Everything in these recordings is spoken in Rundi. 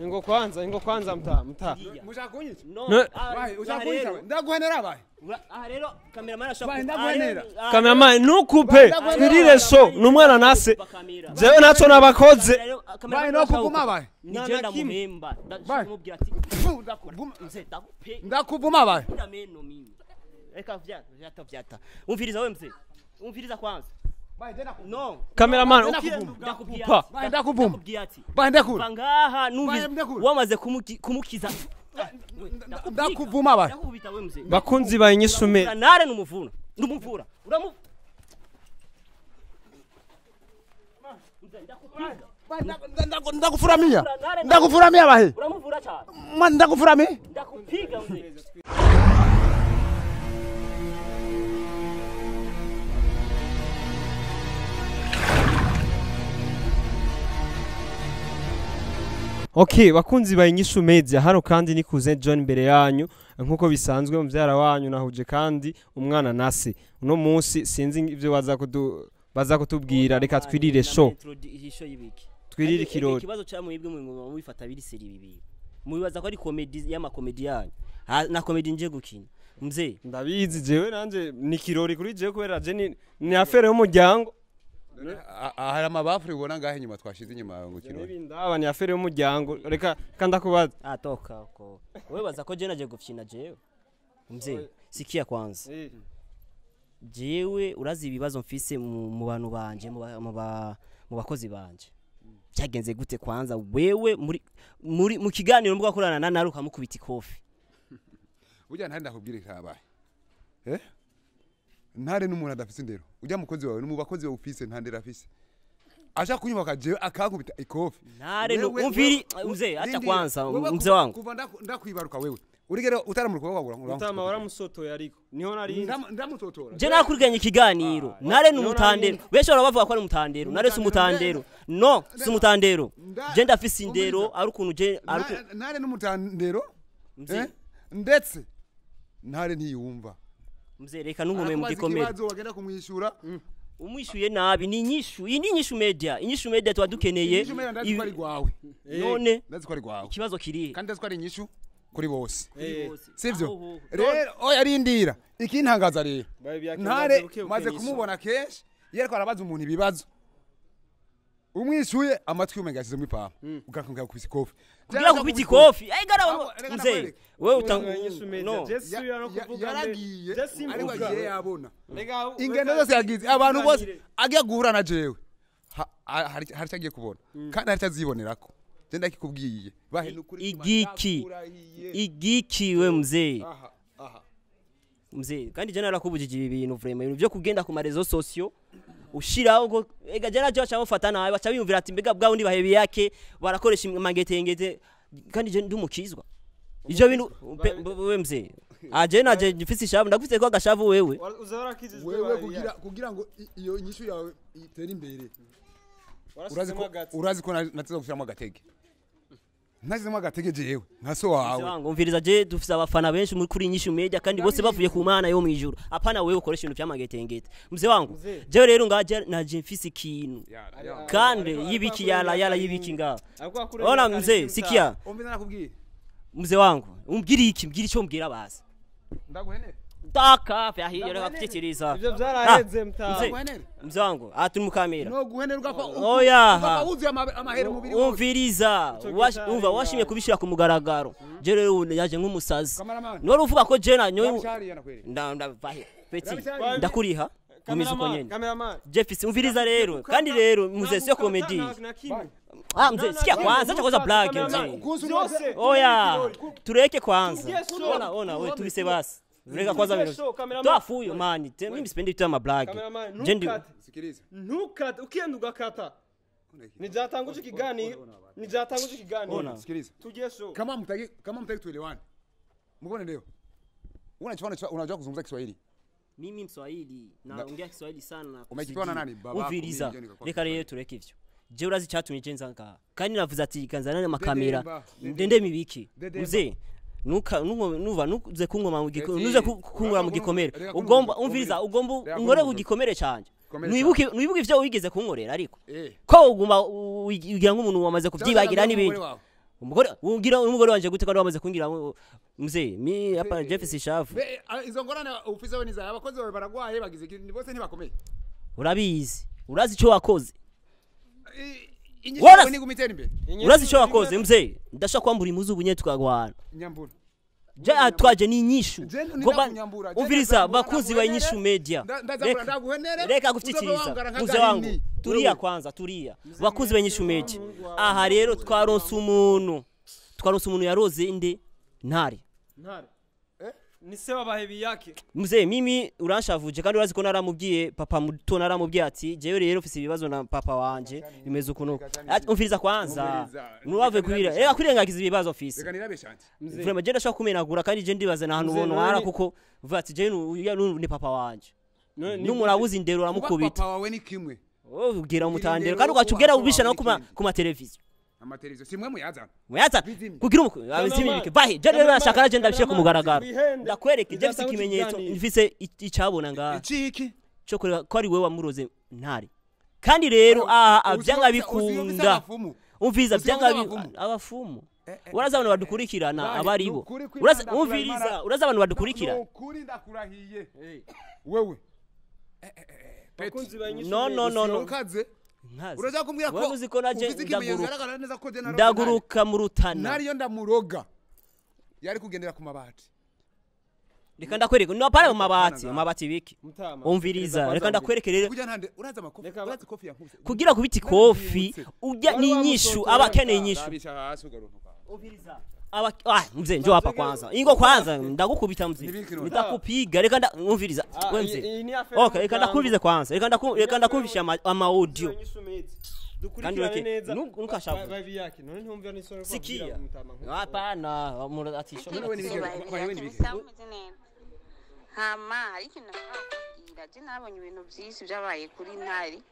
Ingo kwanza mta. Mushakunyitse? No. Bahe ushakunyitse. Ndaguhenera bahe. Aha rero cameraman Bahe ndaguhenera. Cameraman nukupe twirire so numwana nase. Jewe naco nabakoze. Bahe no kuvuma bahe. Nigenda muhemba. Ndamubwira ati ndakuvuma. Mzee ndakupe. Ndakuvuma bahe. Ndameno mimi. Eka vyata. Umviriza wewe mzee. Umviriza kwanza. No. Cameraman ndakuvuma. Bahe ndakuvuma. Bahe ndakuvuma. Bangaha numvise wamaze kumukiza. Ndakuvuma bahe. Ndakubita wewe mzee. Bakunzi bayinyisume. Nare numuvuna. Ndumuvura. Uramu Ndakufuramia. Ndakufuramia bahe. Uramuvura cyane. Ndakufuramia. Ndakupiga mzee. Okay, bakunzi bayinyishu media hano kandi nikuze John imbere yanyu nkuko bisanzwe muvyara wanyu nahuje kandi umwana nase uno munsi sinzi ivyo baza kutubwira reka twirire show twirire kirori ikibazo cya mwibwe mu bifata biri seri bibi mubibaza ko ari comedy y'ama comedy yanyu na comedy nje gukina mzee ndabizi jewe nanje ni kirori kuri je kubera je ni affaire y'umuryango hari amabafuri ubona ngahe nyuma twashize inyuma ngo kirori n'ibindaba ni affaire y'umuryango reka kanda kubaza atoka uko wewe baza ko je naje gufyina jewe mzee sikia kwanza jewe urazi ibibazo mfise mu bantu banje mu bakozi banje cyagenze gute kwanza wewe muri mu kiganiro mbuga korana na naruka mukubita ikofi ujya ntari ndakubwire kabaye ntare n'umuntu adafise indero ujya mukozi wawe mu bakozi wawe ufise ntandera afise acha kunyuka je akakubita ikofi ntare no umviri mzee acha kwanza mzee wangu kuva ndakwibaruka wewe urigero utaramurika wagura utama waramusotoye ariko niho nari ndamutotora je nakuriganye ikiganiro ntare n'umutandero besho bavuga ko ari umutandero ntare si umutandero no si umutandero je ndafise indero ari ukuntu je ntare n'umutandero ndetse ntare ntiyumva mzee reka nungume mu gikomere kibazo wagenda kumwishura umwishuye nabi ni inyishu media twadukeneye ibi gwawe none ndazikora gwawe ikibazo kiri kandi ndazikora inyishu kuri bose sivyo rero oya arindira ikintangaza rero ntare maze kumubona kesh yereko arabaza umuntu ibibazo umwishuye amatwi umengasize mu ipapa ugakunga kubisa ikofi kugira kubita ikofi gara mzee wewe utanganyishume no Jesu yaragiye ari wagiye yabona ingendo zose yagize abantu bose agiye guhura na jewe hari cyagiye kubona kandi hari cyazibonerako genda kikubwiye bahe nukuri igiki we mzee mzee kandi je narakubujije ibi bintu vraiment byo kugenda ku marezo sociaux ushiraho ngo ega jana cyo cyamufata nawe bacha biyumvira ati mbega bwa undi bahebi yake barakoresha mangetengete kandi je ndumukizwa ivyo bintu we mzee aje naje ngifise ishavu ndagufite ko agashavu wewe kugira ngo iyo inyishu yawe itere imbere urazi ko nateza gushiramo agatege nazimo agatege jewe nkaso wawe wangu mviriza je dufise abafana benshi muri kuri inyishu media kandi bose bavuye ku mana yo mwijuru apana wewe ukoresha ibintu by'amagetengete mzee wangu je rero ngaje naje mfise ikintu kandi yibiki yala yibiki nga ona mzee sikia umvira nakubwiye mzee wangu umbwira icyo mbwira basi ndaguhenera taka fyahiye reka kutekereza ivyo byaraheze mta mzee wangu ati mu kamera no guhenerwa ko oya uzi amahere mubiri wose umviriza umva washimye kubishira ku mugaragaro je rero yaje nk'umusazi none uvuga ko je na nyoye ndavahe peti ndakuriha gumiza uko nyene Jeffis umviriza rero kandi rero muzee sio comedy mzee sikia kwanza cha kwanza black mzee oya tureke kwanza ona wewe tubise basi reka kwanza mimi toafuyo mani mimi sipendi vitu ama black jendi sikiliza ntukata ukienda ugakata nijatanguje kiganiro sikiliza tujie show kama mtaki tuelewane mbona leo unajua kuzungumza Kiswahili mimi Mswahili naongea Kiswahili sana umekitoa na nani baba uviriza reka rero tureke ivyo je urazi cyatumye je nzanga kandi navuze ati kanzana n'amakamera ndende mibiki uze nuva nuze kunkoma mu gikomere nuze kunkura mu gikomere ugomba umviriza ugomba ngore ku gikomere cyanje Nwibuke ivyo wigeze kunkorera ariko. Ko uguma ugira nk'umuntu wamaze kuvyibagira n'ibindi. Umugore wanje gute kandi wamaze kungira mzee mi hapa Jeffs Shafu. Izo ngorane ufise we niza abakozi bawe baragwaye bagize ikindi bose ntibakomeye. Urabizi ico wakoze. Inyisho ni gumitera imbere. Urazi ico wakoze mzee ndashaka kwambura imuzu bunye tukagwana. Nyambura. Ja twaje ni inyishu. Umviriza bakunzi ba inyishu media. Reka gufitiriza. Muze wangu. Turia kwanza turia. Bakunzi ba inyishu media. Aha rero twaronse umuntu yaroze inde ntare. Ni se wabahebi yake. Mzee mimi uranshavuje kandi urazi ko naramubwiye papa muto naramubwiye ati jewe rero ufise ibibazo na papa wanje bimeze ukunuka. Umviriza kwanza. Nuwave kuira. Ega kwirengagiza ibibazo ofisi. Reka nirabeshanje. Vraiment je ndashaka kumenagura kandi je ndibaza nahantu ubona hara kuko uvuga ati je ni papa wanje. Numurabuzi indero uramukubita. Papa wawe ni kimwe. Ugira umutandero kandi ugacugera ubisha no kuma televiziyo. Amateleviziyo simwe muyazana. Kugira abizimibike bahe je rero nashaka je ndabishe ku mugaragaro. Ndakwereke je bise ikimenyetso mfise icabona ngaha. Iki cyo ko ari wewe wamuroze ntare. Kandi rero avyanga bikunda. Umviza vyanga abafumu. Uraza abantu badukurikirana abaribo. Uraza abantu badukurikira. Kuri ndakurahiye. Wewe. No. Uraza kumbwira ko uziko naje ndaguruka mu rutana. Nariyo ndamuroga. Yari kugendera ku mabati. Reka ndakwereke no pare mu mabati biki. Umviriza reka ndakwereke rero. Uraza amakofi. Uraza kofi yankubise. Kugira kubiti kofi ujya n'inyishu abakeneye inyishu. Umviriza mzee njoo hapa kwanza. Ingo kwanza ndagukubita mzee. Nitakupiga reka umviriza. Wewe mzee. Okay reka ndakubize kwanza. Reka ndakumvisha ama audio. Kandi weke nukashavu. Baby yake none ntumvira n'isoro kwa kugira mutama. Hapana atisho. Hama ariko nakubwira je nabonye ibintu byinshi byabaye kuri ntari.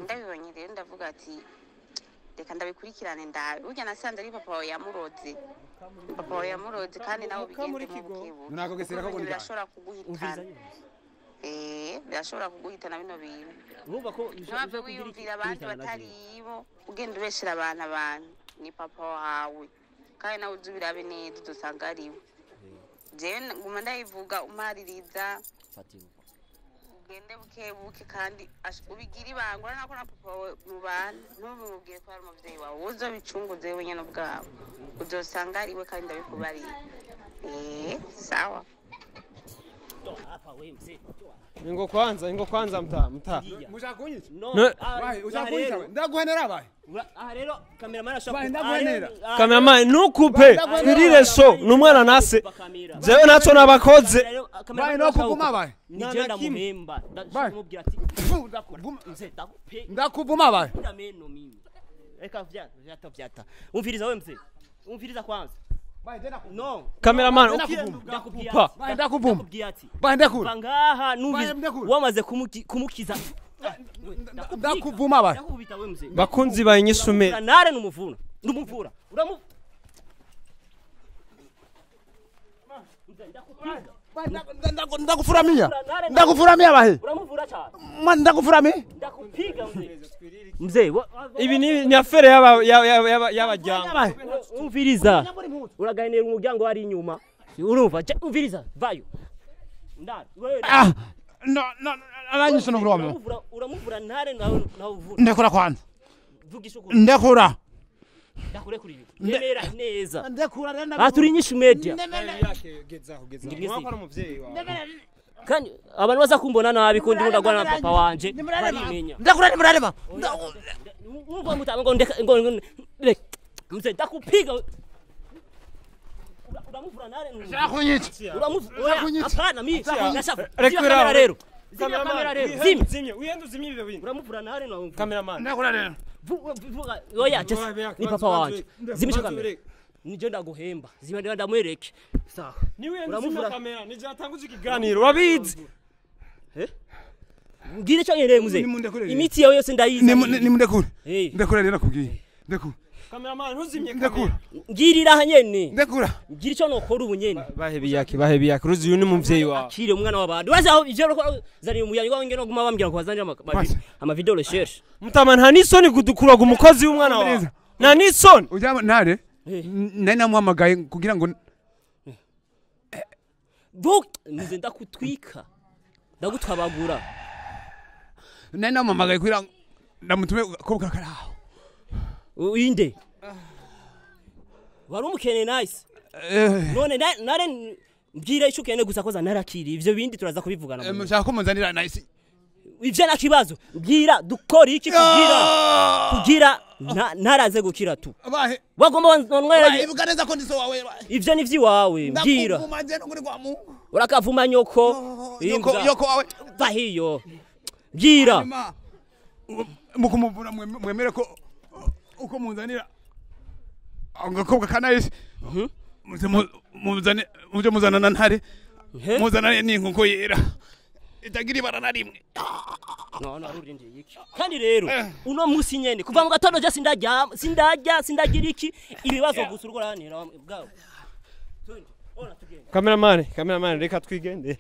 Ndabibonye rero ndavuga ati reka ndabikurikirane ndabe burya nasanze ari papa wawe yamuroze kandi nawe bigende mu bukebu nako gesera ko birashobora kuguhitana birashobora kuguhitana bino bintu urumva ko ntabwo wiyumvira abandi batari ibo ugenda ubeshira abantu ni papa wawe kandi nawe uzubirabe neza dusanga ari we je nguma ndayivuga umaririza ugende bukebuke kandi ubigira ibanga urana ko na papa mu bana ntubimubwiye ko ari umuvyeyi wawe uzobicunguze wenyene ubwawe uzosanga ari we kandi ndabikubariye sawa Ingo kwanza mta. Mushakunyitse? No. Ushakunyitse? Ndaguhenera baye. Aha rero cameraman ashaka. Ndaguhenera. Cameraman nukupe twirire so numwana nase. Jewe naco nabakoze. Baye no kuvuma baye. Nigenda muhemba. Ndamubwira ati ndakuvuma. Ndakuvuma baye. Ndameno mimi. Eka vyata. Umviriza wewe mzee. Umviriza kwanza. No. Cameraman ndakubwira. Ndakuvuma. Baye ndakura. Bangaha numviriza. Wamaze kumukiza. Ndakuvuma baye. Ndakubita wewe mzee. Bakunzi ba inyisume. Nare numuvuna. Ndumuvura. Ndakufuramia. Ndakufuramia bahe. Uramuvura cyane. Ndakufuramia. Ndakupiga mzee. Ibi ni afere y'abajyanga. Umviriza. Uragainera umuryango ari inyuma. Urumva? Umviriza. Vayo. Ndari. No, aranyisho no kuroma. Uramuvura ntare nawe uvura. Ndekura kwanza. Vugisha uko. Ndekura. Ndakure kuri ibi. Nemera neza. Ndekura renda. Turi nyinshi media. Gezaho. Mwakora umuvyeyi wawe. Kandi abantu baza kumbona nabi ko ndi ndagwana na papa wanje. Barimenya. Ndakura ni murarema. Ngo mutanga ngo mzee ndakupiga. Uramuvura ntare. Shakunyitse. Uramuvura. Hapana mimi. Rekura rero. Kamera rero. Zimye. Uyendo zimye ibyo bintu. Uramuvura ntare na cameraman. Ndakura rero. Vuga oya just ni papa wanje. Zimisha kamera. Nije ndaguhemba. Zimwe ndamwereke. Sawa. Niwe ndamuvura kamera. Nije atanguje ikiganiro. Wabizi. Ngire cyo nyere muze. Imiti yawe yose ndayiza. Ni mundekure. Ndekura rero nakubwiye. Ndekura. Cameraman ntuzimye ndekura ngirira nyene ndekura ngira ico nokora ubu nyene bahe biyaki ruzi uyu ni muvyeyi wawe akire umwana w'abandi wazi aho ivyo zari umuyayi wawe ngeno guma bambwira ko bazanira ama video recherche mutama nta nisoni kudukuraga umukozi w'umwana wawe nta nisoni ujya ntare nari namuhamagaye kugira ngo nize ndakutwika ndagutwabagura nari namuhamagaye kugira ngo ndamutume kobwa karaho inde wari umukene nice none nare mbwira ico ukene gusa koza narakiri ivyo bindi turaza kubivugana mushaka ko munzanira nice ivyo nakibazo mbwira dukora iki kugira ntaraze gukira tu abahe wagomba wanwera ivuga neza ko ndiso wawe ivyo ni vyiwawe mbwira ndakuvumaje no kuri kwa mu urakavuma nyoko yoko wawe vahiyo mbwira mukumuvura mwemere ko uko munzanira angakobwa kanayise muzane muje muzanana ntare muzanane n'inkonko yera itagira ibara na rimwe no arurinde iki kandi rero uno musi nyene kuva mu gatondo je sindagira iki ibibazo gusa urwo ranira bwawe cameraman reka twigende